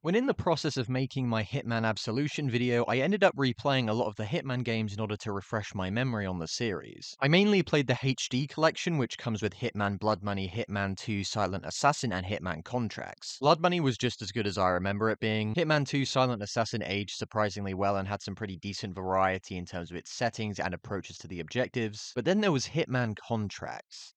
When in the process of making my Hitman Absolution video, I ended up replaying a lot of the Hitman games in order to refresh my memory on the series. I mainly played the HD collection, which comes with Hitman Blood Money, Hitman 2 Silent Assassin, and Hitman Contracts. Blood Money was just as good as I remember it being. Hitman 2 Silent Assassin aged surprisingly well and had some pretty decent variety in terms of its settings and approaches to the objectives. But then there was Hitman Contracts.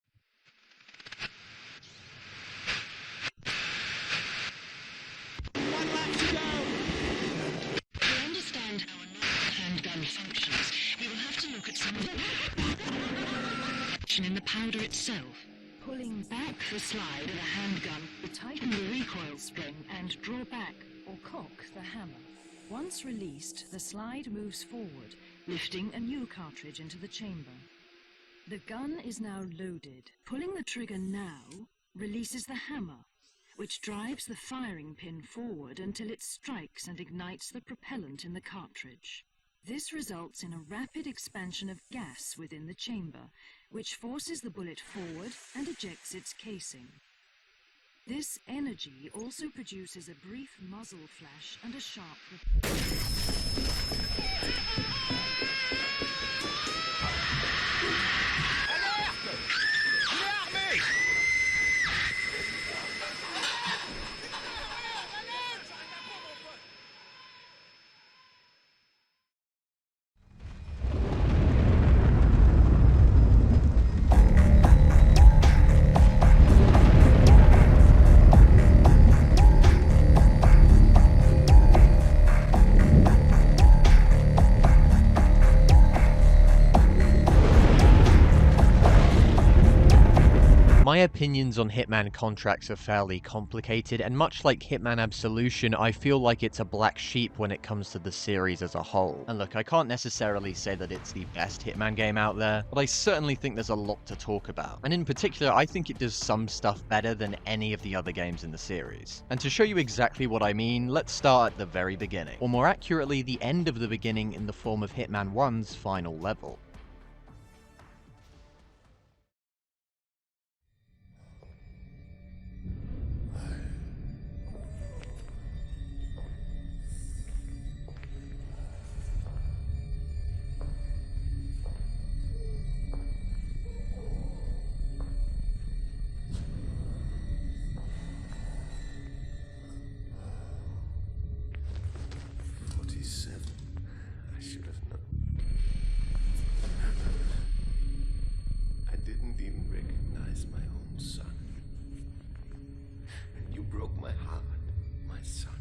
In the powder itself. Pulling back the slide of the handgun, tighten the recoil spring and draw back or cock the hammer. Once released, the slide moves forward, lifting a new cartridge into the chamber. The gun is now loaded. Pulling the trigger now releases the hammer, which drives the firing pin forward until it strikes and ignites the propellant in the cartridge. This results in a rapid expansion of gas within the chamber, which forces the bullet forward and ejects its casing. This energy also produces a brief muzzle flash and a sharp My opinions on Hitman Contracts are fairly complicated, and much like Hitman Absolution, I feel like it's a black sheep when it comes to the series as a whole. And look, I can't necessarily say that it's the best Hitman game out there, but I certainly think there's a lot to talk about. And in particular, I think it does some stuff better than any of the other games in the series. And to show you exactly what I mean, let's start at the very beginning. Or more accurately, the end of the beginning in the form of Hitman 1's final level. I should have known. I didn't even recognize my own son. You broke my heart, my son.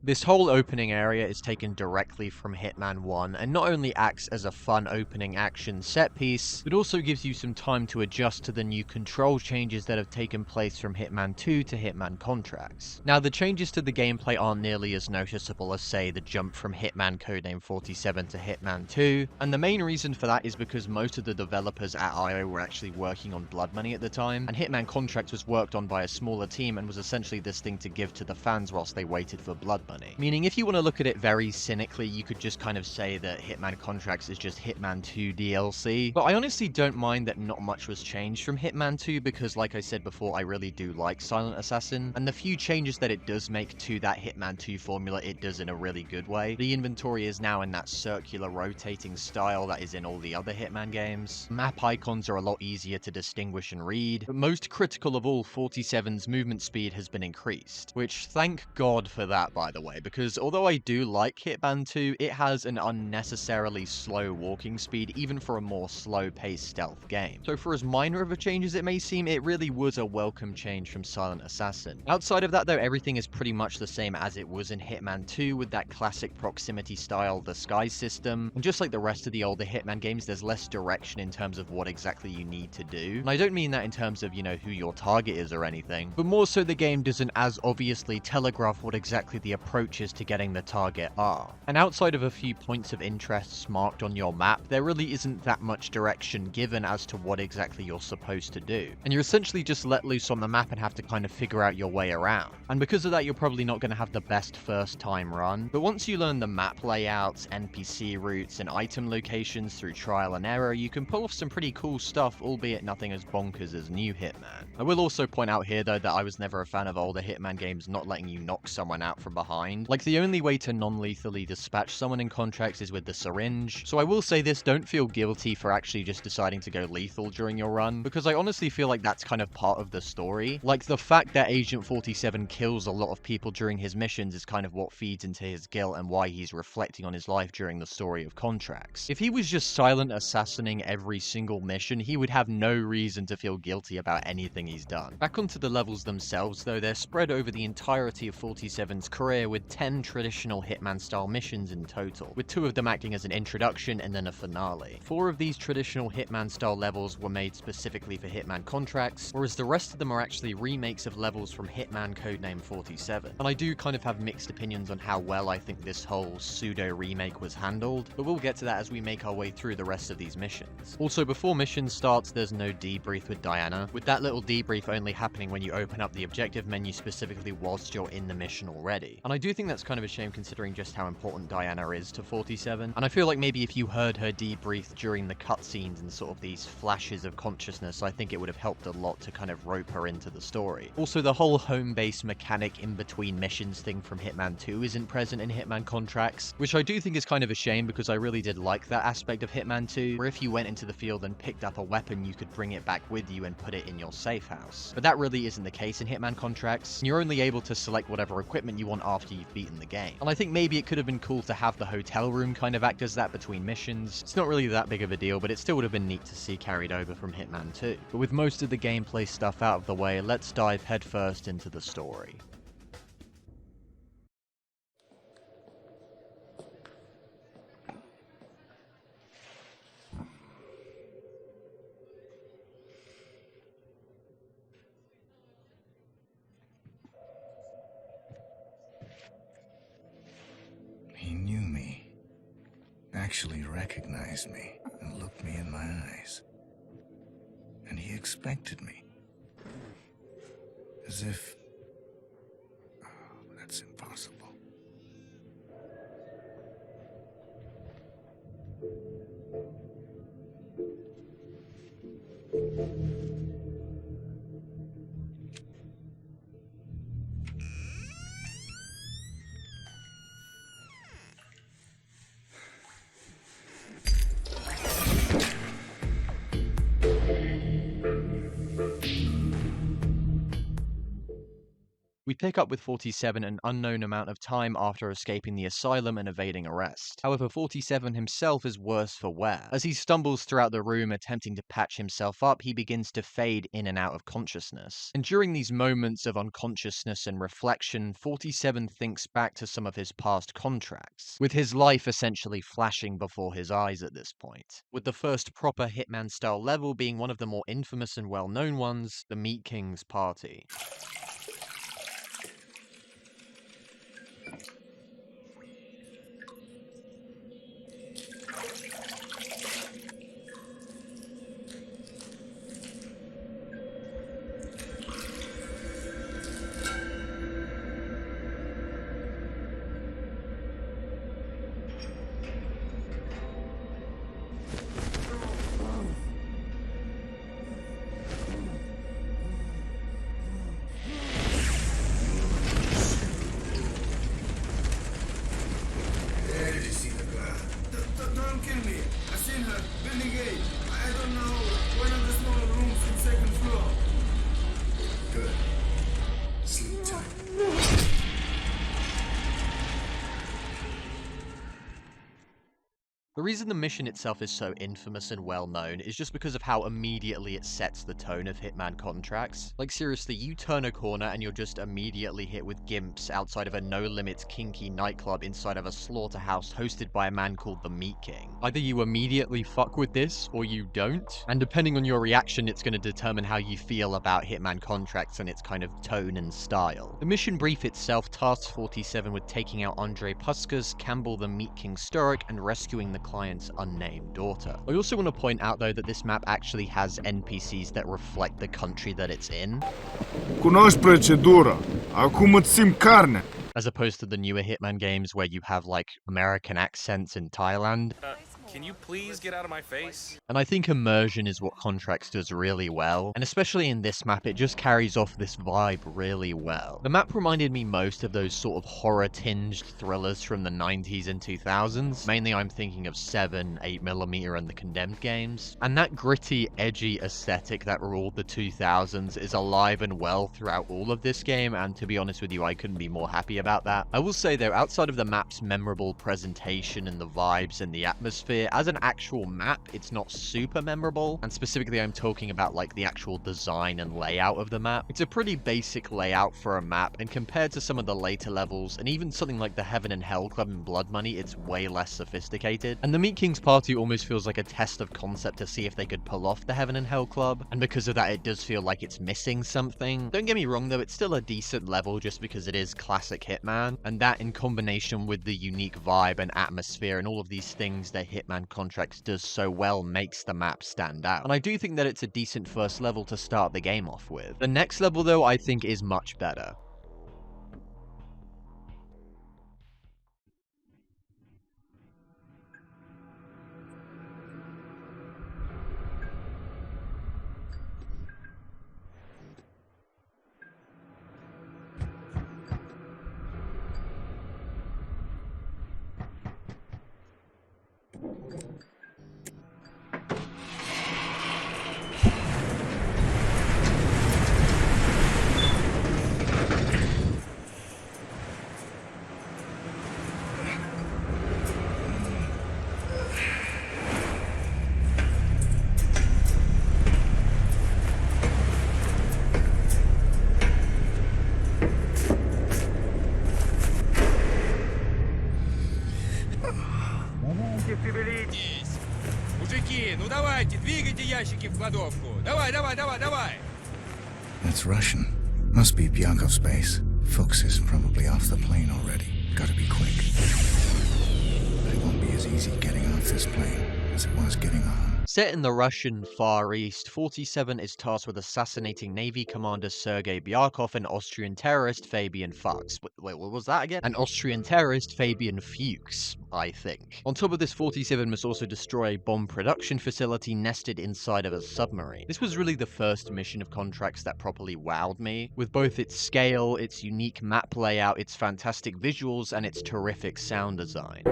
This whole opening area is taken directly from Hitman 1, and not only acts as a fun opening action set piece, but also gives you some time to adjust to the new control changes that have taken place from Hitman 2 to Hitman Contracts. Now, the changes to the gameplay aren't nearly as noticeable as, say, the jump from Hitman Codename 47 to Hitman 2, and the main reason for that is because most of the developers at IO were actually working on Blood Money at the time, and Hitman Contracts was worked on by a smaller team and was essentially this thing to give to the fans whilst they waited for Blood Money. Meaning, if you want to look at it very cynically, you could just kind of say that Hitman Contracts is just Hitman 2 DLC. But I honestly don't mind that not much was changed from Hitman 2 because, like I said before, I really do like Silent Assassin, and the few changes that it does make to that Hitman 2 formula, it does in a really good way. The inventory is now in that circular rotating style that is in all the other Hitman games. Map icons are a lot easier to distinguish and read, but most critical of all, 47's movement speed has been increased, which thank God for that, by the way, because although I do like Hitman 2, it has an unnecessarily slow walking speed even for a more slow-paced stealth game. So for as minor of a change as it may seem, it really was a welcome change from Silent Assassin. Outside of that though, everything is pretty much the same as it was in Hitman 2 with that classic proximity style disguise system, and just like the rest of the older Hitman games, there's less direction in terms of what exactly you need to do. And I don't mean that in terms of, you know, who your target is or anything, but more so the game doesn't as obviously telegraph what exactly the approach approaches to getting the target are. And outside of a few points of interest marked on your map, there really isn't that much direction given as to what exactly you're supposed to do. And you're essentially just let loose on the map and have to kind of figure out your way around. And because of that, you're probably not going to have the best first time run, but once you learn the map layouts, NPC routes, and item locations through trial and error, you can pull off some pretty cool stuff, albeit nothing as bonkers as new Hitman. I will also point out here though that I was never a fan of older Hitman games not letting you knock someone out from behind. Like, the only way to non-lethally dispatch someone in Contracts is with the syringe, so I will say this, don't feel guilty for actually just deciding to go lethal during your run, because I honestly feel like that's kind of part of the story. Like, the fact that Agent 47 kills a lot of people during his missions is kind of what feeds into his guilt and why he's reflecting on his life during the story of Contracts. If he was just silent assassinating every single mission, he would have no reason to feel guilty about anything he's done. Back onto the levels themselves though, they're spread over the entirety of 47's career with 10 traditional Hitman-style missions in total, with 2 of them acting as an introduction and then a finale. 4 of these traditional Hitman-style levels were made specifically for Hitman Contracts, whereas the rest of them are actually remakes of levels from Hitman Codename 47. And I do kind of have mixed opinions on how well I think this whole pseudo-remake was handled, but we'll get to that as we make our way through the rest of these missions. Also, before mission starts, there's no debrief with Diana, with that little debrief only happening when you open up the objective menu specifically whilst you're in the mission already. And I do think that's kind of a shame considering just how important Diana is to 47, and I feel like maybe if you heard her debrief during the cutscenes and sort of these flashes of consciousness, I think it would have helped a lot to kind of rope her into the story. Also, the whole home base mechanic in between missions thing from Hitman 2 isn't present in Hitman Contracts, which I do think is kind of a shame because I really did like that aspect of Hitman 2, where if you went into the field and picked up a weapon, you could bring it back with you and put it in your safe house. But that really isn't the case in Hitman Contracts. You're only able to select whatever equipment you want after you've beaten the game. And I think maybe it could have been cool to have the hotel room kind of act as that between missions. It's not really that big of a deal, but it still would have been neat to see carried over from Hitman 2. But with most of the gameplay stuff out of the way, let's dive headfirst into the story. He knew me, actually recognized me, and looked me in my eyes. And he expected me. As if... Oh, that's impossible. We pick up with 47 an unknown amount of time after escaping the asylum and evading arrest. However, 47 himself is worse for wear. As he stumbles throughout the room attempting to patch himself up, he begins to fade in and out of consciousness. And during these moments of unconsciousness and reflection, 47 thinks back to some of his past contracts, with his life essentially flashing before his eyes at this point. With the first proper Hitman-style level being one of the more infamous and well-known ones, the Meat King's Party. The reason the mission itself is so infamous and well known is just because of how immediately it sets the tone of Hitman contracts. Like seriously, you turn a corner and you're just immediately hit with gimps outside of a no-limits kinky nightclub inside of a slaughterhouse hosted by a man called the Meat King. Either you immediately fuck with this or you don't, and depending on your reaction, it's going to determine how you feel about Hitman contracts and its kind of tone and style. The mission brief itself tasks 47 with taking out Andre Puskas, Campbell the Meat King Sturrock, and rescuing the client's unnamed daughter. I also want to point out though that this map actually has NPCs that reflect the country that it's in, Cunoști procedura. Acum îți simt carne. as opposed to the newer Hitman games where you have like American accents in Thailand. Can you please get out of my face? And I think immersion is what Contracts does really well, and especially in this map, it just carries off this vibe really well. The map reminded me most of those sort of horror-tinged thrillers from the 90s and 2000s. Mainly I'm thinking of 7, 8mm, and the Condemned games. And that gritty, edgy aesthetic that ruled the 2000s is alive and well throughout all of this game, and to be honest with you, I couldn't be more happy about that. I will say though, outside of the map's memorable presentation and the vibes and the atmosphere, as an actual map, it's not super memorable, and specifically I'm talking about like the actual design and layout of the map. It's a pretty basic layout for a map, and compared to some of the later levels, and even something like the Heaven and Hell Club in Blood Money, it's way less sophisticated. And the Meat King's Party almost feels like a test of concept to see if they could pull off the Heaven and Hell Club, and because of that it does feel like it's missing something. Don't get me wrong though, it's still a decent level just because it is classic Hitman, and that in combination with the unique vibe and atmosphere and all of these things that Hitman Contracts does so well makes the map stand out. And I do think that it's a decent first level to start the game off with. The next level though I think is much better. Мужики, ну давайте, двигайте ящики в кладовку. Давай, давай, давай, давай. That's Russian. Must be Byakov's base. Fuchs is probably off the plane already. Gotta be quick. But it won't be as easy getting off this plane as it was getting on. Set in the Russian Far East, 47 is tasked with assassinating Navy Commander Sergei Byakov and Austrian terrorist Fabian Fuchs. Wait, what was that again? An Austrian terrorist Fabian Fuchs, I think. On top of this, 47 must also destroy a bomb production facility nested inside of a submarine. This was really the first mission of Contracts that properly wowed me, with both its scale, its unique map layout, its fantastic visuals, and its terrific sound design.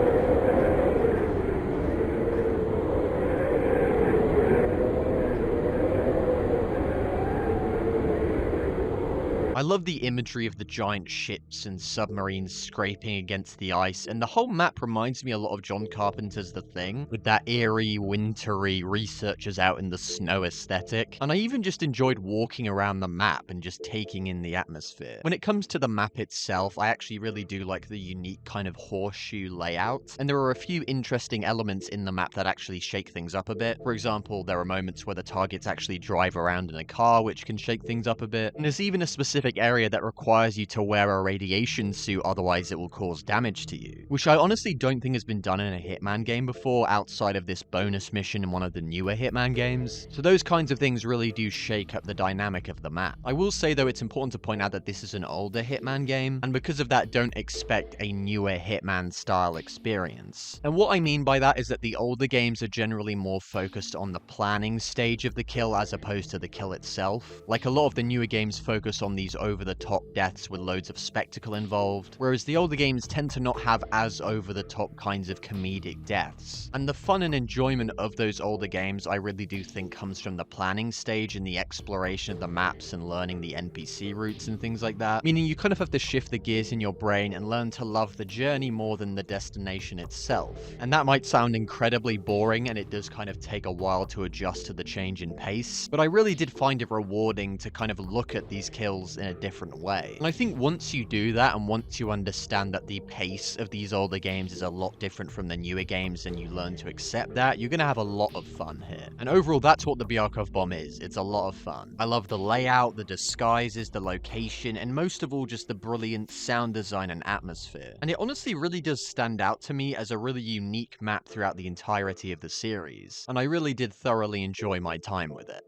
I love the imagery of the giant ships and submarines scraping against the ice, and the whole map reminds me a lot of John Carpenter's The Thing, with that eerie, wintry, researchers out in the snow aesthetic. And I even just enjoyed walking around the map and just taking in the atmosphere. When it comes to the map itself, I actually really do like the unique kind of horseshoe layout, and there are a few interesting elements in the map that actually shake things up a bit. For example, there are moments where the targets actually drive around in a car, which can shake things up a bit, and there's even a specific area that requires you to wear a radiation suit, otherwise it will cause damage to you, which I honestly don't think has been done in a Hitman game before outside of this bonus mission in one of the newer Hitman games. So those kinds of things really do shake up the dynamic of the map. I will say though, it's important to point out that this is an older Hitman game, and because of that, don't expect a newer Hitman style experience. And what I mean by that is that the older games are generally more focused on the planning stage of the kill as opposed to the kill itself. Like a lot of the newer games focus on these over-the-top deaths with loads of spectacle involved, whereas the older games tend to not have as over-the-top kinds of comedic deaths. And the fun and enjoyment of those older games I really do think comes from the planning stage and the exploration of the maps and learning the NPC routes and things like that, meaning you kind of have to shift the gears in your brain and learn to love the journey more than the destination itself. And that might sound incredibly boring, and it does kind of take a while to adjust to the change in pace, but I really did find it rewarding to kind of look at these kills in a different way. And I think once you do that, and once you understand that the pace of these older games is a lot different from the newer games, and you learn to accept that, you're gonna have a lot of fun here. And overall, that's what the Byakov bomb is. It's a lot of fun. I love the layout, the disguises, the location, and most of all, just the brilliant sound design and atmosphere. And it honestly really does stand out to me as a really unique map throughout the entirety of the series, and I really did thoroughly enjoy my time with it.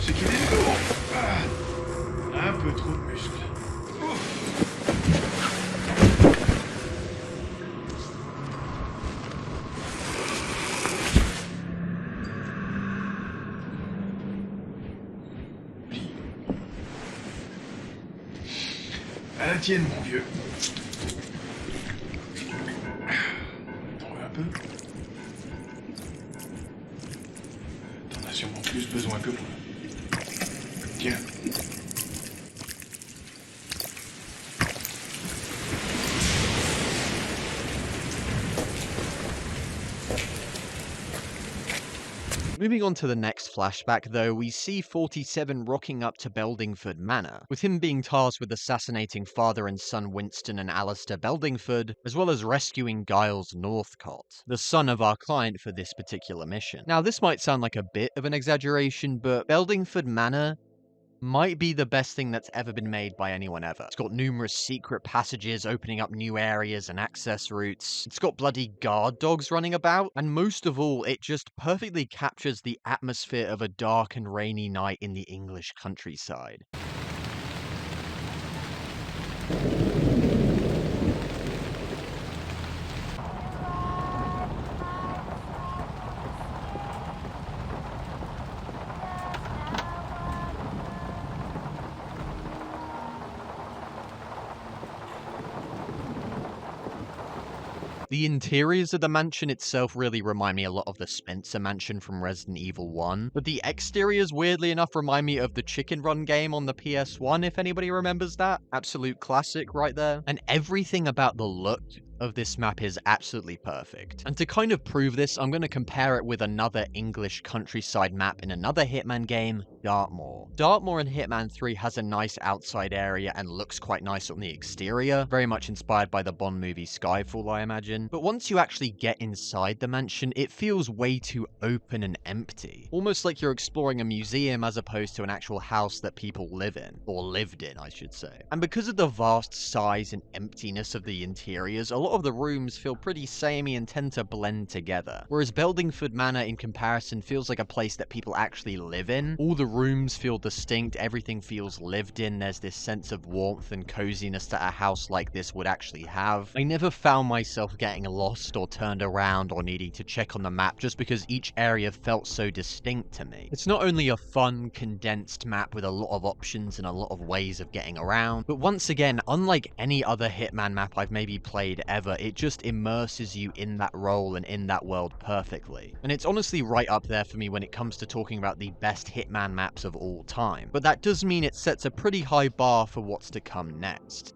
C'est qu'il est lourd. Un peu trop de muscles. À la tienne, mon vieux. T'en veux un peu? T'en as sûrement plus besoin que moi. Tiens. Moving on to the next flashback though, we see 47 rocking up to Beldingford Manor, with him being tasked with assassinating father and son Winston and Alistair Beldingford, as well as rescuing Giles Northcott, the son of our client for this particular mission. Now this might sound like a bit of an exaggeration, but Beldingford Manor might be the best thing that's ever been made by anyone ever. It's got numerous secret passages opening up new areas and access routes. It's got bloody guard dogs running about. And most of all, it just perfectly captures the atmosphere of a dark and rainy night in the English countryside. The interiors of the mansion itself really remind me a lot of the Spencer mansion from Resident Evil 1, but the exteriors weirdly enough remind me of the Chicken Run game on the PS1, if anybody remembers that. Absolute classic right there. And everything about the look of this map is absolutely perfect. And to kind of prove this, I'm going to compare it with another English countryside map in another Hitman game, Dartmoor. Dartmoor in Hitman 3 has a nice outside area and looks quite nice on the exterior, very much inspired by the Bond movie Skyfall, I imagine. But once you actually get inside the mansion, it feels way too open and empty. Almost like you're exploring a museum as opposed to an actual house that people live in, or lived in, I should say. And because of the vast size and emptiness of the interiors, a lot of the rooms feel pretty samey and tend to blend together. Whereas Beldingford Manor in comparison feels like a place that people actually live in. All the rooms feel distinct, everything feels lived in, there's this sense of warmth and coziness that a house like this would actually have. I never found myself getting lost or turned around or needing to check on the map just because each area felt so distinct to me. It's not only a fun, condensed map with a lot of options and a lot of ways of getting around, but once again, unlike any other Hitman map I've maybe played ever, it just immerses you in that role and in that world perfectly. And it's honestly right up there for me when it comes to talking about the best Hitman maps of all time. But that does mean it sets a pretty high bar for what's to come next.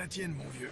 la tienne, mon vieux.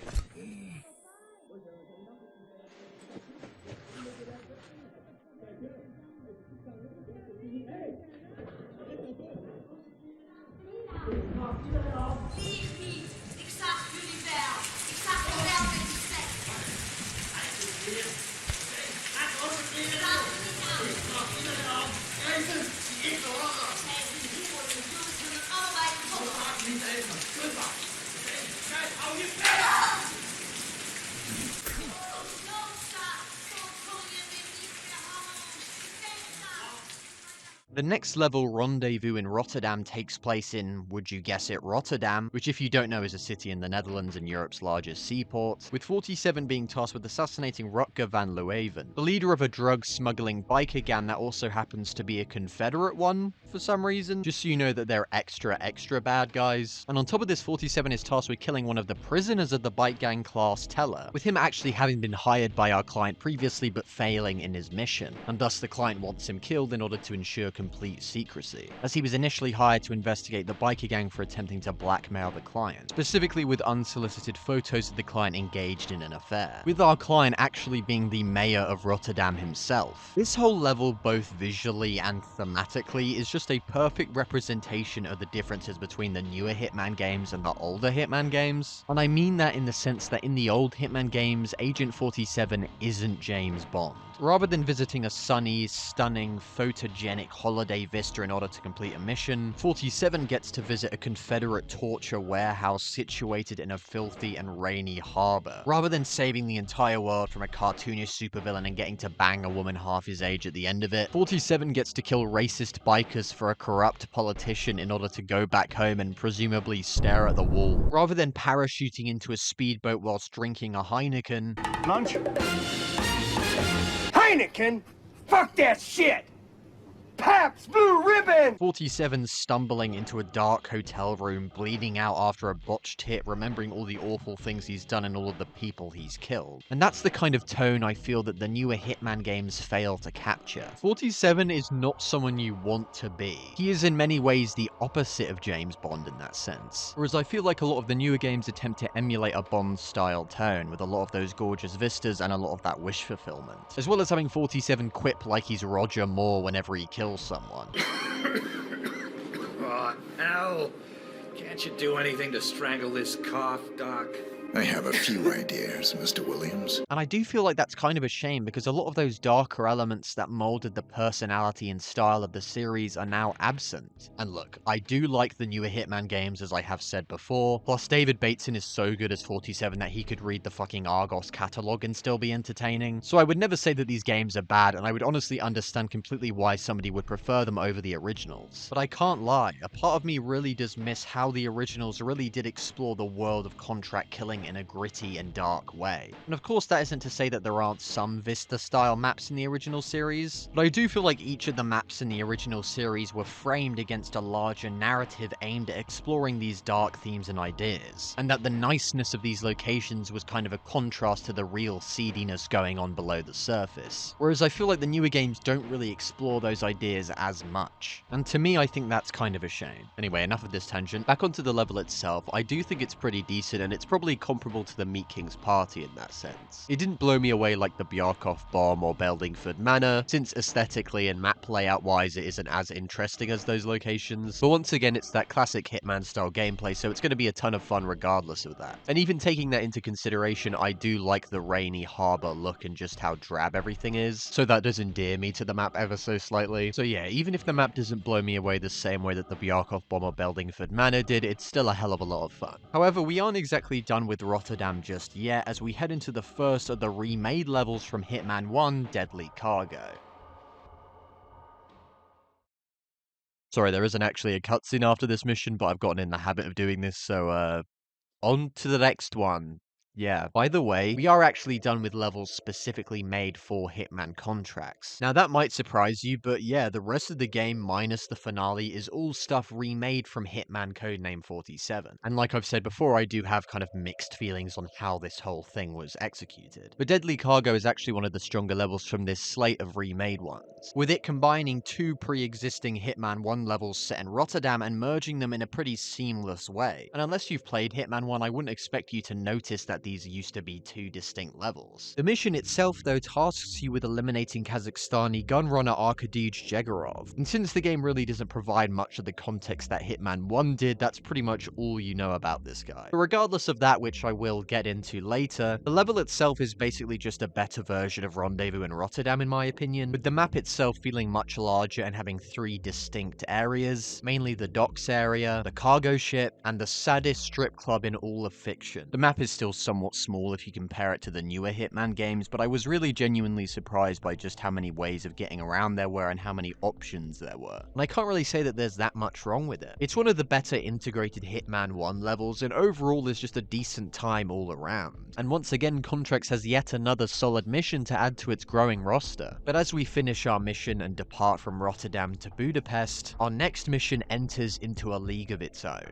The next level, Rendezvous in Rotterdam, takes place in, would you guess it, Rotterdam, which if you don't know is a city in the Netherlands and Europe's largest seaport, with 47 being tasked with assassinating Rutger van Leeuwen, the leader of a drug-smuggling biker gang that also happens to be a Confederate one, for some reason, just so you know that they're extra bad guys. And on top of this, 47 is tasked with killing one of the prisoners of the bike gang class Teller, with him actually having been hired by our client previously but failing in his mission, and thus the client wants him killed in order to ensure complete secrecy, as he was initially hired to investigate the biker gang for attempting to blackmail the client, specifically with unsolicited photos of the client engaged in an affair, with our client actually being the mayor of Rotterdam himself. This whole level, both visually and thematically, is just a perfect representation of the differences between the newer Hitman games and the older Hitman games, and I mean that in the sense that in the old Hitman games, Agent 47 isn't James Bond. Rather than visiting a sunny, stunning, photogenic holiday vista in order to complete a mission, 47 gets to visit a Confederate torture warehouse situated in a filthy and rainy harbor. Rather than saving the entire world from a cartoonish supervillain and getting to bang a woman half his age at the end of it, 47 gets to kill racist bikers for a corrupt politician in order to go back home and presumably stare at the wall. Rather than parachuting into a speedboat whilst drinking a Heineken, Lunch? Heineken? Fuck that shit! Pabst Blue Ribbon! 47 stumbling into a dark hotel room, bleeding out after a botched hit, remembering all the awful things he's done and all of the people he's killed. And that's the kind of tone I feel that the newer Hitman games fail to capture. 47 is not someone you want to be. He is in many ways the opposite of James Bond in that sense. Whereas I feel like a lot of the newer games attempt to emulate a Bond-style tone, with a lot of those gorgeous vistas and a lot of that wish fulfillment. As well as having 47 quip like he's Roger Moore whenever he kills someone. Oh, hell. Can't you do anything to strangle this cough, Doc? I have a few ideas, Mr. Williams. And I do feel like that's kind of a shame, because a lot of those darker elements that molded the personality and style of the series are now absent. And look, I do like the newer Hitman games, as I have said before, plus David Bateson is so good as 47 that he could read the fucking Argos catalog and still be entertaining. So I would never say that these games are bad, and I would honestly understand completely why somebody would prefer them over the originals. But I can't lie, a part of me really does miss how the originals really did explore the world of contract killing in a gritty and dark way. And of course that isn't to say that there aren't some Vista-style maps in the original series, but I do feel like each of the maps in the original series were framed against a larger narrative aimed at exploring these dark themes and ideas, and that the niceness of these locations was kind of a contrast to the real seediness going on below the surface. Whereas I feel like the newer games don't really explore those ideas as much. And to me, I think that's kind of a shame. Anyway, enough of this tangent. Back onto the level itself, I do think it's pretty decent, and it's probably comparable to the Meat King's Party in that sense. It didn't blow me away like the Bjarkov Bomb or Beldingford Manor, since aesthetically and map layout wise it isn't as interesting as those locations, but once again it's that classic Hitman style gameplay, so it's going to be a ton of fun regardless of that. And even taking that into consideration, I do like the rainy harbour look and just how drab everything is, so that does endear me to the map ever so slightly. So yeah, even if the map doesn't blow me away the same way that the Bjarkov Bomb or Beldingford Manor did, it's still a hell of a lot of fun. However, we aren't exactly done with Rotterdam just yet, as we head into the first of the remade levels from Hitman 1, Deadly Cargo. Sorry, there isn't actually a cutscene after this mission, but I've gotten in the habit of doing this, so on to the next one. Yeah, by the way, we are actually done with levels specifically made for Hitman contracts. Now that might surprise you, but yeah, the rest of the game minus the finale is all stuff remade from Hitman Codename 47. And like I've said before, I do have kind of mixed feelings on how this whole thing was executed. But Deadly Cargo is actually one of the stronger levels from this slate of remade ones, with it combining two pre-existing Hitman 1 levels set in Rotterdam and merging them in a pretty seamless way. And unless you've played Hitman 1, I wouldn't expect you to notice that these used to be two distinct levels. The mission itself, though, tasks you with eliminating Kazakhstani gunrunner Arkadij Jegorov. And since the game really doesn't provide much of the context that Hitman 1 did, that's pretty much all you know about this guy. But regardless of that, which I will get into later, the level itself is basically just a better version of Rendezvous in Rotterdam in my opinion, with the map itself feeling much larger and having three distinct areas, mainly the docks area, the cargo ship, and the saddest strip club in all of fiction. The map is still somewhat small if you compare it to the newer Hitman games, but I was really genuinely surprised by just how many ways of getting around there were and how many options there were. And I can't really say that there's that much wrong with it. It's one of the better integrated Hitman 1 levels, and overall is just a decent time all around. And once again, Contracts has yet another solid mission to add to its growing roster. But as we finish our mission and depart from Rotterdam to Budapest, our next mission enters into a league of its own.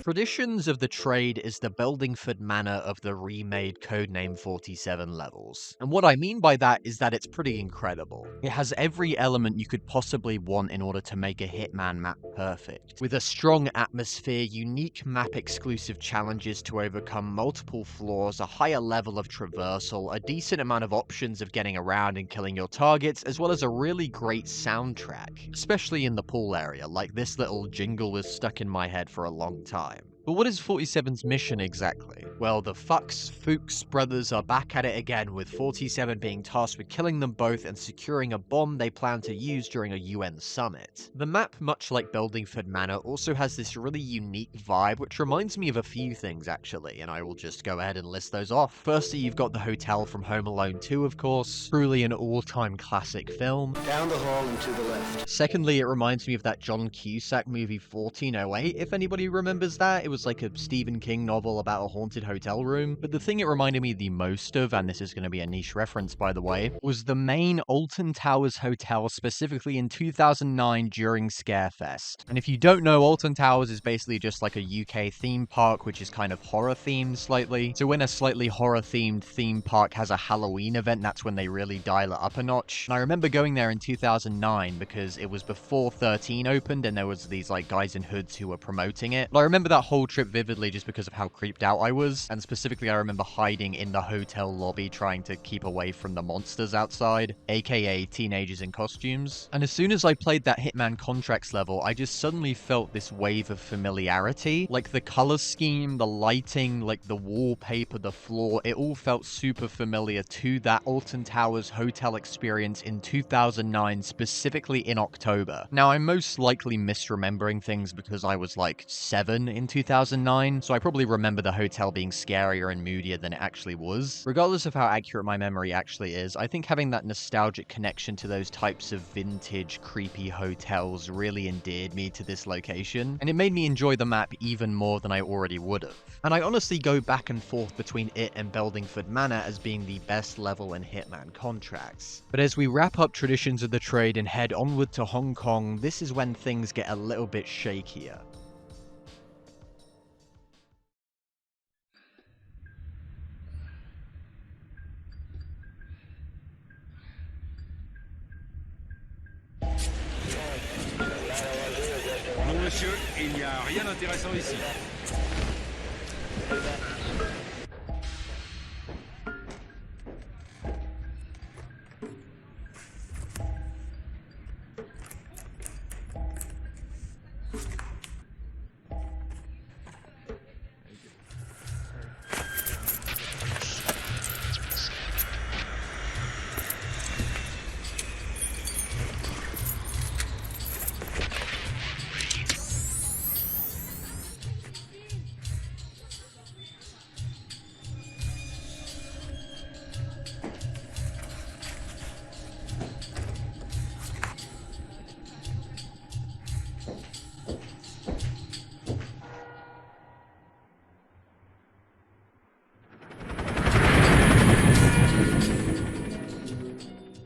Traditions of the Trade is the Beldingford Manor of the remade Codename 47 levels. And what I mean by that is that it's pretty incredible. It has every element you could possibly want in order to make a Hitman map perfect. With a strong atmosphere, unique map-exclusive challenges to overcome multiple floors, a higher level of traversal, a decent amount of options of getting around and killing your targets, as well as a really great soundtrack. Especially in the pool area, like this little jingle was stuck in my head for a long time. But what is 47's mission exactly? Well, the Fuchs brothers are back at it again, with 47 being tasked with killing them both and securing a bomb they plan to use during a UN summit. The map, much like Beldingford Manor, also has this really unique vibe, which reminds me of a few things actually, and I will just go ahead and list those off. Firstly, you've got the hotel from Home Alone 2, of course, truly an all-time classic film. Down the hall and to the left. Secondly, it reminds me of that John Cusack movie 1408, if anybody remembers that. It was like a Stephen King novel about a haunted hotel room. But the thing it reminded me the most of, and this is going to be a niche reference by the way, was the main Alton Towers Hotel, specifically in 2009 during Scarefest. And if you don't know, Alton Towers is basically just like a UK theme park, which is kind of horror themed slightly. So when a slightly horror themed theme park has a Halloween event, that's when they really dial it up a notch. And I remember going there in 2009 because it was before 13 opened and there was these like guys in hoods who were promoting it. But I remember that whole trip vividly just because of how creeped out I was, and specifically I remember hiding in the hotel lobby trying to keep away from the monsters outside, aka teenagers in costumes. And as soon as I played that Hitman Contracts level, I just suddenly felt this wave of familiarity. Like the color scheme, the lighting, like the wallpaper, the floor, it all felt super familiar to that Alton Towers hotel experience in 2009, specifically in October. Now I'm most likely misremembering things because I was like 7 in 2009, so I probably remember the hotel being scarier and moodier than it actually was. Regardless of how accurate my memory actually is, I think having that nostalgic connection to those types of vintage, creepy hotels really endeared me to this location, and it made me enjoy the map even more than I already would have. And I honestly go back and forth between it and Beldingford Manor as being the best level in Hitman Contracts. But as we wrap up Traditions of the Trade and head onward to Hong Kong, this is when things get a little bit shakier. Non, monsieur, il n'y a rien d'intéressant ici.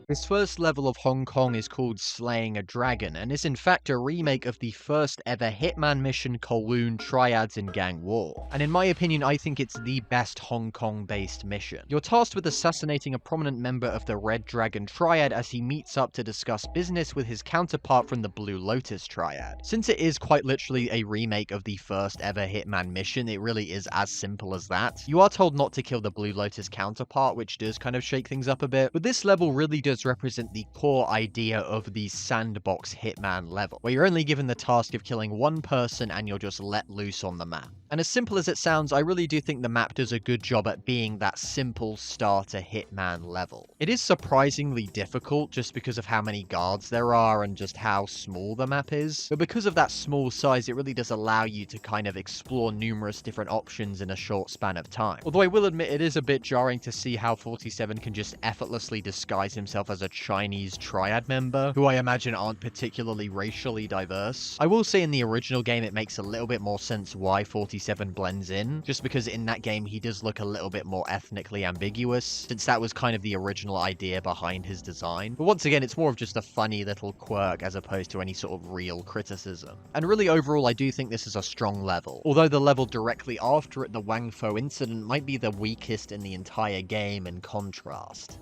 This first level of Hong Kong is called Slaying a Dragon, and is in fact a remake of the first ever Hitman mission Kowloon Triads in Gang War. And in my opinion, I think it's the best Hong Kong-based mission. You're tasked with assassinating a prominent member of the Red Dragon Triad as he meets up to discuss business with his counterpart from the Blue Lotus Triad. Since it is quite literally a remake of the first ever Hitman mission, it really is as simple as that. You are told not to kill the Blue Lotus counterpart, which does kind of shake things up a bit, but this level really does represent the core idea of the sandbox Hitman level, where you're only given the task of killing one person and you're just let loose on the map. And as simple as it sounds, I really do think the map does a good job at being that simple starter Hitman level. It is surprisingly difficult just because of how many guards there are and just how small the map is, but because of that small size, it really does allow you to kind of explore numerous different options in a short span of time. Although I will admit it is a bit jarring to see how 47 can just effortlessly disguise himself as a Chinese triad member, who I imagine aren't particularly racially diverse. I will say in the original game it makes a little bit more sense why 47 blends in, just because in that game he does look a little bit more ethnically ambiguous, since that was kind of the original idea behind his design. But once again, it's more of just a funny little quirk as opposed to any sort of real criticism. And really overall, I do think this is a strong level, although the level directly after it, the Wang Fo incident, might be the weakest in the entire game in contrast.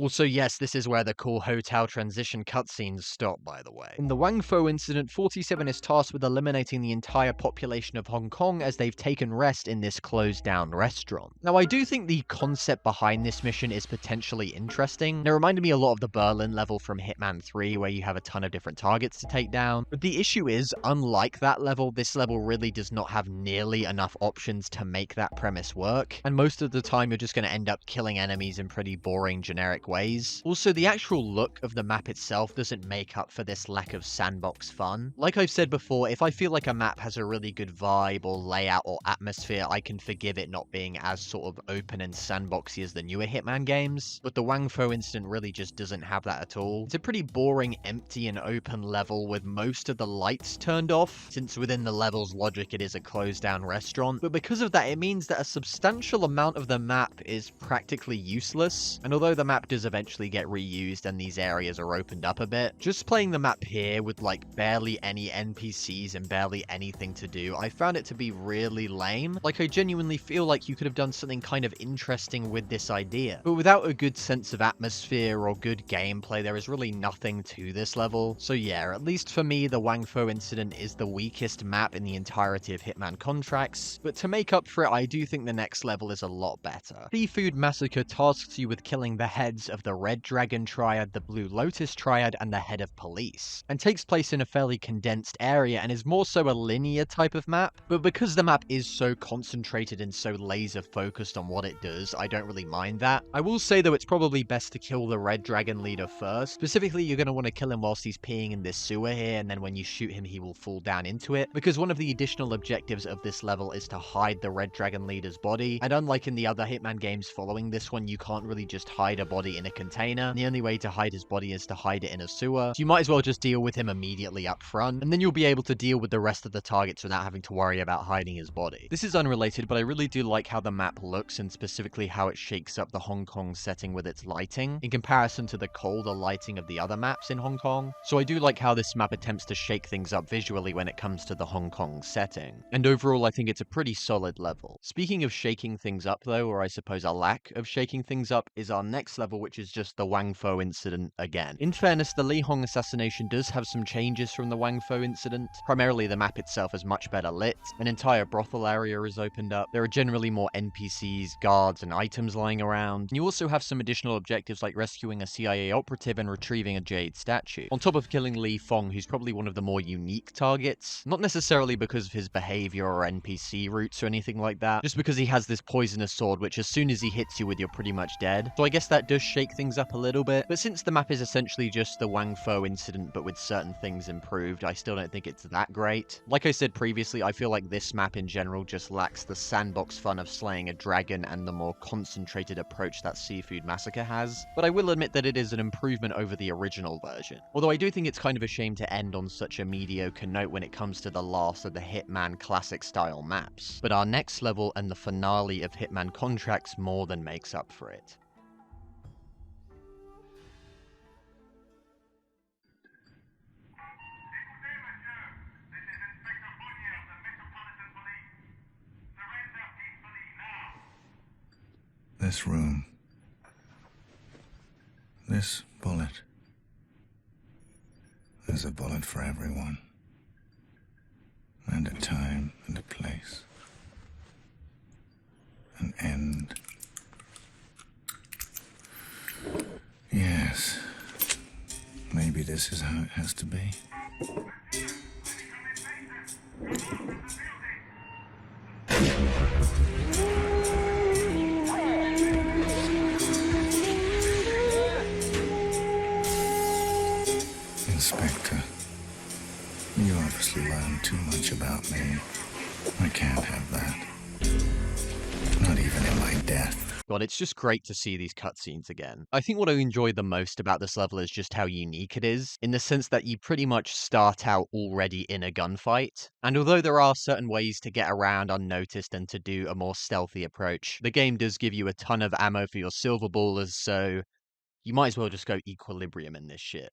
Also, yes, this is where the cool hotel transition cutscenes stop, by the way. In the Wang Fo incident, 47 is tasked with eliminating the entire population of Hong Kong as they've taken rest in this closed-down restaurant. Now, I do think the concept behind this mission is potentially interesting. It reminded me a lot of the Berlin level from Hitman 3, where you have a ton of different targets to take down. But the issue is, unlike that level, this level really does not have nearly enough options to make that premise work. And most of the time, you're just going to end up killing enemies in pretty boring, generic ways. Also, the actual look of the map itself doesn't make up for this lack of sandbox fun. Like I've said before, if I feel like a map has a really good vibe or layout or atmosphere, I can forgive it not being as sort of open and sandboxy as the newer Hitman games. But the Wang Fo incident really just doesn't have that at all. It's a pretty boring, empty and open level with most of the lights turned off, since within the level's logic it is a closed down restaurant. But because of that, it means that a substantial amount of the map is practically useless. And although the map does eventually get reused and these areas are opened up a bit, just playing the map here with like barely any NPCs and barely anything to do, I found it to be really lame. Like, I genuinely feel like you could have done something kind of interesting with this idea. But without a good sense of atmosphere or good gameplay, there is really nothing to this level. So yeah, at least for me, the Wang Fo incident is the weakest map in the entirety of Hitman Contracts. But to make up for it, I do think the next level is a lot better. Seafood Massacre tasks you with killing the heads of the Red Dragon Triad, the Blue Lotus Triad, and the Head of Police, and takes place in a fairly condensed area and is more so a linear type of map. But because the map is so concentrated and so laser focused on what it does, I don't really mind that. I will say though, it's probably best to kill the Red Dragon leader first. Specifically, you're going to want to kill him whilst he's peeing in this sewer here, and then when you shoot him, he will fall down into it, because one of the additional objectives of this level is to hide the Red Dragon leader's body. And unlike in the other Hitman games following this one, you can't really just hide a body in a container. The only way to hide his body is to hide it in a sewer. So you might as well just deal with him immediately up front, and then you'll be able to deal with the rest of the targets without having to worry about hiding his body. This is unrelated, but I really do like how the map looks, and specifically how it shakes up the Hong Kong setting with its lighting, in comparison to the colder lighting of the other maps in Hong Kong. So I do like how this map attempts to shake things up visually when it comes to the Hong Kong setting. And overall, I think it's a pretty solid level. Speaking of shaking things up though, or I suppose a lack of shaking things up, is our next level, which is just the Wang Fo incident again. In fairness, the Li Hong assassination does have some changes from the Wang Fo incident. Primarily, the map itself is much better lit. An entire brothel area is opened up. There are generally more NPCs, guards, and items lying around. You also have some additional objectives like rescuing a CIA operative and retrieving a jade statue, on top of killing Li Fong, who's probably one of the more unique targets. Not necessarily because of his behavior or NPC routes or anything like that, just because he has this poisonous sword, which as soon as he hits you with, you're pretty much dead. So I guess that does shake things up a little bit, but since the map is essentially just the Wang Fo incident but with certain things improved, I still don't think it's that great. Like I said previously, I feel like this map in general just lacks the sandbox fun of slaying a dragon and the more concentrated approach that Seafood Massacre has, but I will admit that it is an improvement over the original version. Although I do think it's kind of a shame to end on such a mediocre note when it comes to the last of the Hitman classic style maps, but our next level and the finale of Hitman Contracts more than makes up for it. This room. This bullet. There's a bullet for everyone. And a time and a place. An end. Yes. Maybe this is how it has to be. Inspector, you obviously learned too much about me. I can't have that. Not even in my death. God, it's just great to see these cutscenes again. I think what I enjoy the most about this level is just how unique it is, in the sense that you pretty much start out already in a gunfight. And although there are certain ways to get around unnoticed and to do a more stealthy approach, the game does give you a ton of ammo for your silver ballers, so you might as well just go equilibrium in this shit.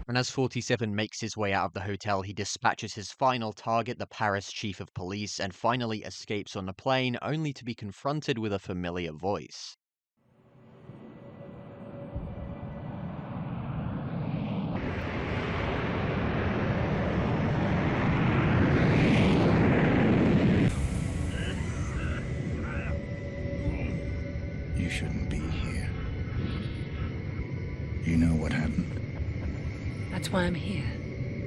And as 47 makes his way out of the hotel, he dispatches his final target, the Paris chief of police, and finally escapes on a plane, only to be confronted with a familiar voice. You shouldn't be here. You know what happened? That's why I'm here.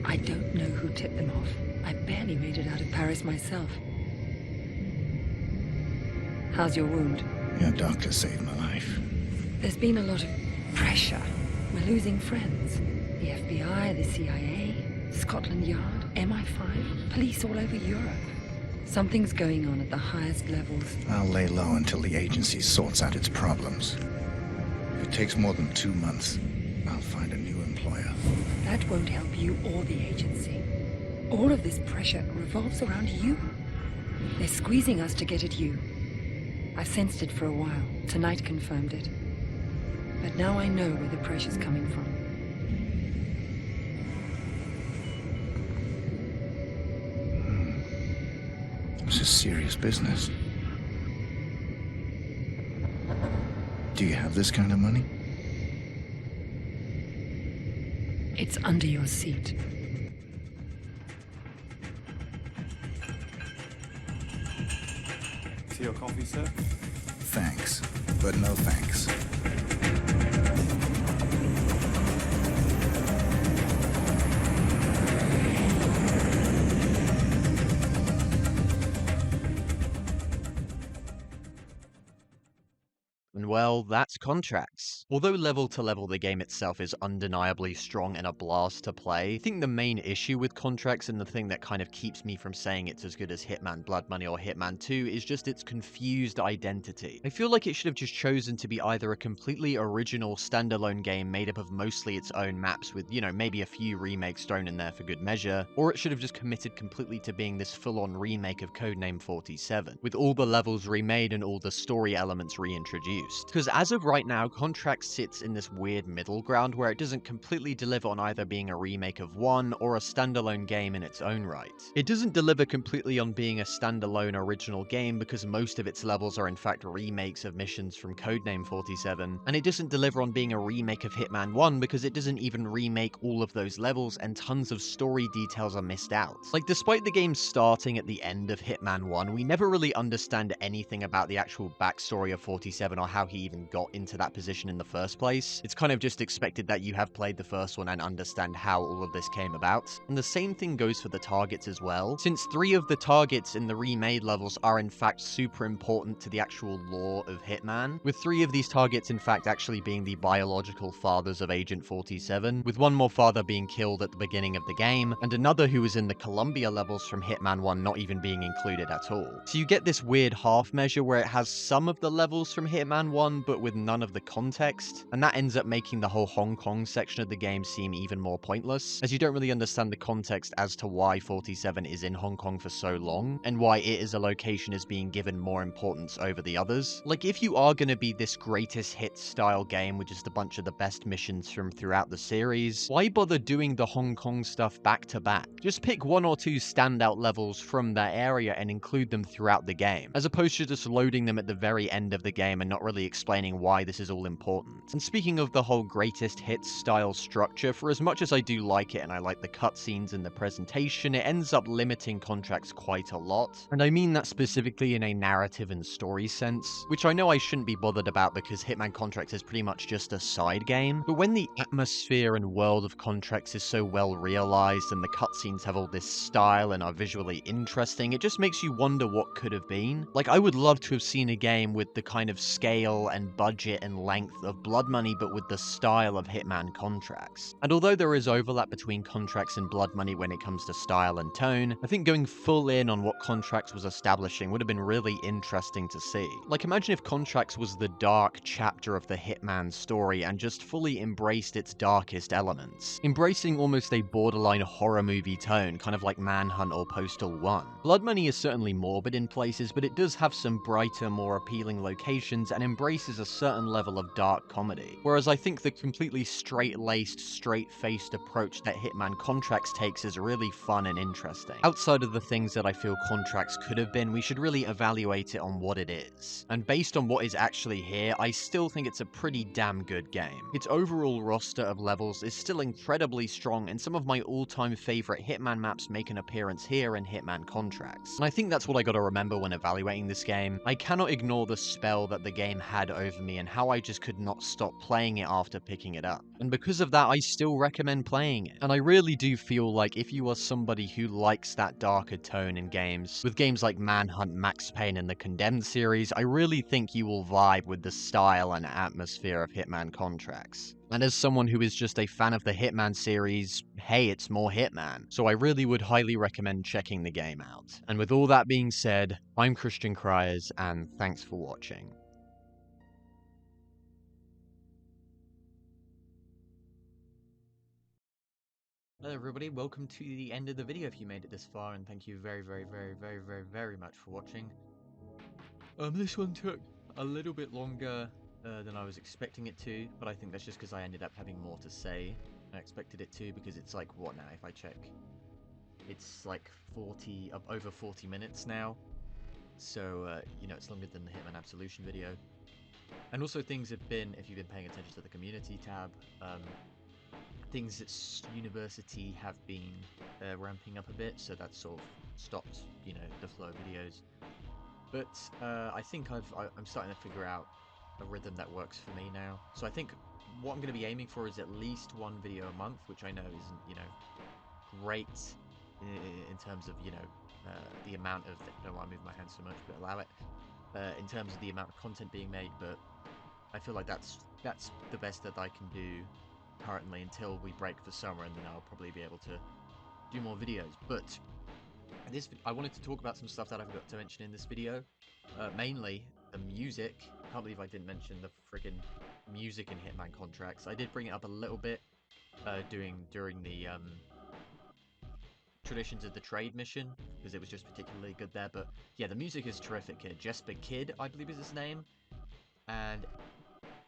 I don't know who tipped them off. I barely made it out of Paris myself. How's your wound? Your doctor saved my life. There's been a lot of pressure. We're losing friends. The FBI, the CIA, Scotland Yard, MI5, police all over Europe. Something's going on at the highest levels. I'll lay low until the agency sorts out its problems. If it takes more than 2 months, I'll find a new employer. That won't help you or the agency. All of this pressure revolves around you. They're squeezing us to get at you. I've sensed it for a while. Tonight confirmed it. But now I know where the pressure's coming from. This is serious business. Do you have this kind of money? It's under your seat. See your coffee, sir? Thanks, but no thanks. And well, that's Contracts. Although level to level the game itself is undeniably strong and a blast to play, I think the main issue with Contracts, and the thing that kind of keeps me from saying it's as good as Hitman Blood Money or Hitman 2, is just its confused identity. I feel like it should have just chosen to be either a completely original standalone game made up of mostly its own maps with, maybe a few remakes thrown in there for good measure, or it should have just committed completely to being this full-on remake of Codename 47, with all the levels remade and all the story elements reintroduced. honest. Because as of right now, Contracts sits in this weird middle ground where it doesn't completely deliver on either being a remake of 1 or a standalone game in its own right. It doesn't deliver completely on being a standalone original game because most of its levels are in fact remakes of missions from Codename 47, and it doesn't deliver on being a remake of Hitman 1 because it doesn't even remake all of those levels and tons of story details are missed out. Like, despite the game starting at the end of Hitman 1, we never really understand anything about the actual backstory of 47 or how he even got into that position in the first place. It's kind of just expected that you have played the first one and understand how all of this came about. And the same thing goes for the targets as well, since 3 of the targets in the remade levels are in fact super important to the actual lore of Hitman, with 3 of these targets in fact actually being the biological fathers of Agent 47, with one more father being killed at the beginning of the game, and another who was in the Columbia levels from Hitman 1 not even being included at all. So you get this weird half measure where it has some of the levels from Hitman 1 but with none of the context, and that ends up making the whole Hong Kong section of the game seem even more pointless, as you don't really understand the context as to why 47 is in Hong Kong for so long, and why it as a location is being given more importance over the others. Like, if you are going to be this greatest hit style game with just a bunch of the best missions from throughout the series, why bother doing the Hong Kong stuff back to back? Just pick 1 or 2 standout levels from that area and include them throughout the game, as opposed to just loading them at the very end of the game and not really explaining why this is all important. And speaking of the whole greatest hits style structure, for as much as I do like it and I like the cutscenes and the presentation, it ends up limiting Contracts quite a lot. And I mean that specifically in a narrative and story sense, which I know I shouldn't be bothered about because Hitman Contracts is pretty much just a side game, but when the atmosphere and world of Contracts is so well realized and the cutscenes have all this style and are visually interesting, it just makes you wonder what could have been. Like, I would love to have seen a game with the kind of scale and budget and length of Blood Money, but with the style of Hitman Contracts. And although there is overlap between Contracts and Blood Money when it comes to style and tone, I think going full in on what Contracts was establishing would have been really interesting to see. Like, imagine if Contracts was the dark chapter of the Hitman story and just fully embraced its darkest elements, embracing almost a borderline horror movie tone, kind of like Manhunt or Postal 1. Blood Money is certainly morbid in places, but it does have some brighter, more appealing locations and embraces a certain level of dark comedy. Whereas I think the completely straight-laced, straight-faced approach that Hitman Contracts takes is really fun and interesting. Outside of the things that I feel Contracts could have been, we should really evaluate it on what it is. And based on what is actually here, I still think it's a pretty damn good game. Its overall roster of levels is still incredibly strong, and some of my all-time favorite Hitman maps make an appearance here in Hitman Contracts. And I think that's what I gotta remember when evaluating this game. I cannot ignore the spell that the game had over me and how I just could not stop playing it after picking it up. And because of that, I still recommend playing it. And I really do feel like if you are somebody who likes that darker tone in games, with games like Manhunt, Max Payne, and the Condemned series, I really think you will vibe with the style and atmosphere of Hitman Contracts. And as someone who is just a fan of the Hitman series, hey, it's more Hitman. So I really would highly recommend checking the game out. And with all that being said, I'm Christian Cryers, and thanks for watching. Hello everybody, welcome to the end of the video if you made it this far, and thank you very much for watching. This one took a little bit longer than I was expecting it to, but I think that's just because I ended up having more to say. I expected it to, because it's like, what now, if I check? It's like over 40 minutes now, so, you know, it's longer than the Hitman Absolution video. And also things have been, if you've been paying attention to the community tab, things at university have been ramping up a bit, so that's sort of stopped, you know, the flow of videos. But I think I'm starting to figure out a rhythm that works for me now. So I think what I'm going to be aiming for is at least 1 video a month, which I know isn't, you know, great in terms of, you know, the amount of, I don't know why I move my hands so much, but allow it, in terms of the amount of content being made, but I feel like that's the best that I can do currently until we break for summer, and then I'll probably be able to do more videos. But I wanted to talk about some stuff that I forgot to mention in this video, mainly the music. I can't believe I didn't mention the friggin' music in Hitman Contracts. I did bring it up a little bit during the Traditions of the Trade mission, because it was just particularly good there, but yeah, the music is terrific here. Jesper Kidd, I believe is his name, and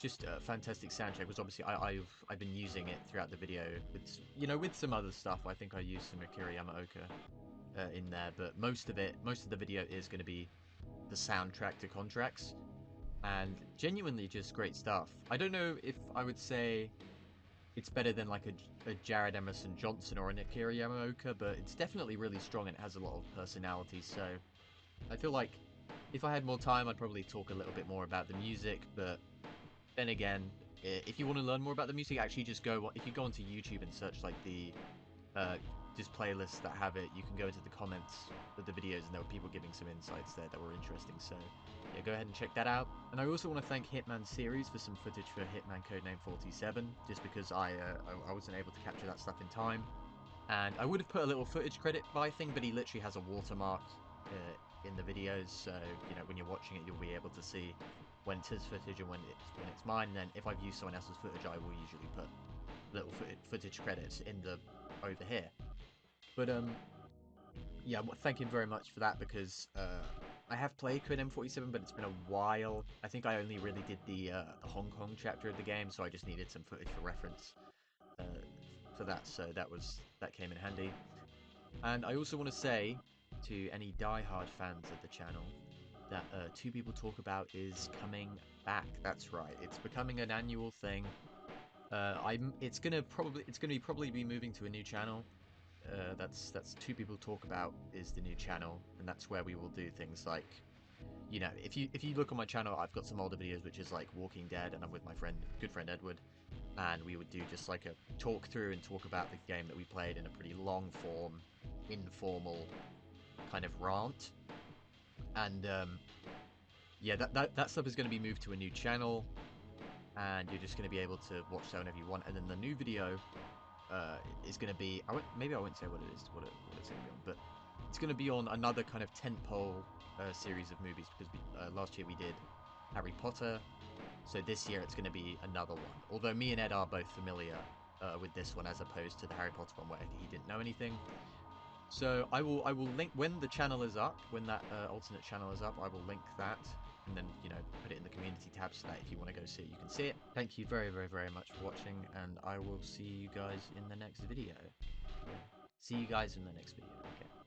just a fantastic soundtrack. Because obviously I've been using it throughout the video with with some other stuff. I think I used some Akira Yamaoka in there, but most of the video is going to be the soundtrack to Contracts, and genuinely just great stuff. I don't know if I would say it's better than like a Jared Emerson Johnson or an Akira Yamaoka, but it's definitely really strong and it has a lot of personality. So I feel like if I had more time, I'd probably talk a little bit more about the music, but then again, if you want to learn more about the music, actually just if you go onto YouTube and search like the just playlists that have it, you can go into the comments of the videos and there were people giving some insights there that were interesting. So yeah, go ahead and check that out. And I also want to thank Hitman Series for some footage for Hitman Codename 47, just because I wasn't able to capture that stuff in time. And I would have put a little footage credit by thing, but he literally has a watermark in the videos, so when you're watching it, you'll be able to see when it's his footage and when it's mine. And then if I've used someone else's footage, I will usually put little footage credits over here. But yeah, thank him very much for that, because I have played Code M47, but it's been a while. I think I only really did the Hong Kong chapter of the game, so I just needed some footage for reference for that. So that came in handy. And I also want to say to any die-hard fans of the channel that Two People Talk About is coming back. That's right, it's becoming an annual thing. It's gonna probably be moving to a new channel. That's Two People Talk About is the new channel, and that's where we will do things like, if you look on my channel, I've got some older videos which is like Walking Dead, and I'm with my good friend Edward, and we would do just like a talk through and talk about the game that we played in a pretty long form, informal kind of rant. And yeah, that stuff is going to be moved to a new channel, and you're just going to be able to watch that whenever you want. And then the new video is going to be, maybe I won't say what it is, what it's going to be on, but it's going to be on another kind of tentpole series of movies, because last year we did Harry Potter, so this year it's going to be another one. Although me and Ed are both familiar with this one, as opposed to the Harry Potter one where he didn't know anything. So I will link when the channel is up, when that alternate channel is up. I will link that, and then put it in the community tab, so that if you want to go see it, you can see it. Thank you very, very, very much for watching, and I will see you guys in the next video. Yeah. See you guys in the next video. Okay.